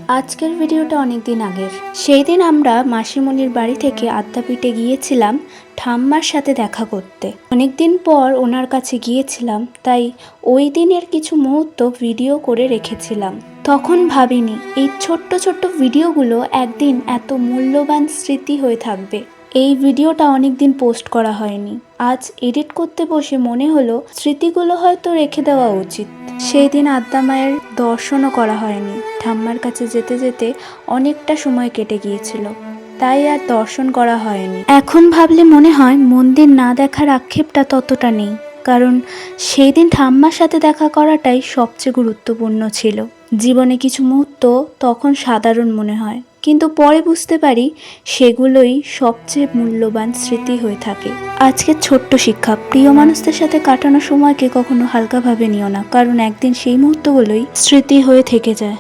আজকের ভিডিওটা অনেক দিন আগের। সেই দিন আমরা মাসিমণির বাড়ি থেকে আদ্যাপীঠে গিয়েছিলাম ঠাম্মার সাথে দেখা করতে। অনেক দিন পর ওনার কাছে গিয়েছিলাম, তাই ওই দিনের কিছু মুহূর্ত ভিডিও করে রেখেছিলাম। তখন ভাবিনি এই ছোট্ট ছোট্ট ভিডিওগুলো একদিন এত মূল্যবান স্মৃতি হয়ে থাকবে। এই ভিডিওটা অনেক দিন পোস্ট করা হয়নি। আজ এডিট করতে বসে মনে হলো স্মৃতিগুলো হয়তো রেখে দেওয়া উচিত। সেই দিন আদ্যা মায়ের দর্শনও করা হয়নি। ঠাম্মার কাছে যেতে যেতে অনেকটা সময় কেটে গিয়েছিল, তাই আর দর্শন করা হয়নি। এখন ভাবলে মনে হয় মন্দির না দেখার আক্ষেপটা ততটা নেই, কারণ সেই দিন ঠাম্মার সাথে দেখা করাটাই সবচেয়ে গুরুত্বপূর্ণ ছিল। জীবনে কিছু মুহূর্ত তখন সাধারণ মনে হয়, কিন্তু পরে বুঝতে পারি সেগুলোই সবচেয়ে মূল্যবান স্মৃতি হয়ে থাকে। আজকের ছোট্ট শিক্ষা, প্রিয় মানুষদের সাথে কাটানো সময়কে কখনো হালকাভাবে নিও না, কারণ একদিন সেই মুহূর্তগুলোই স্মৃতি হয়ে থেকে যায়।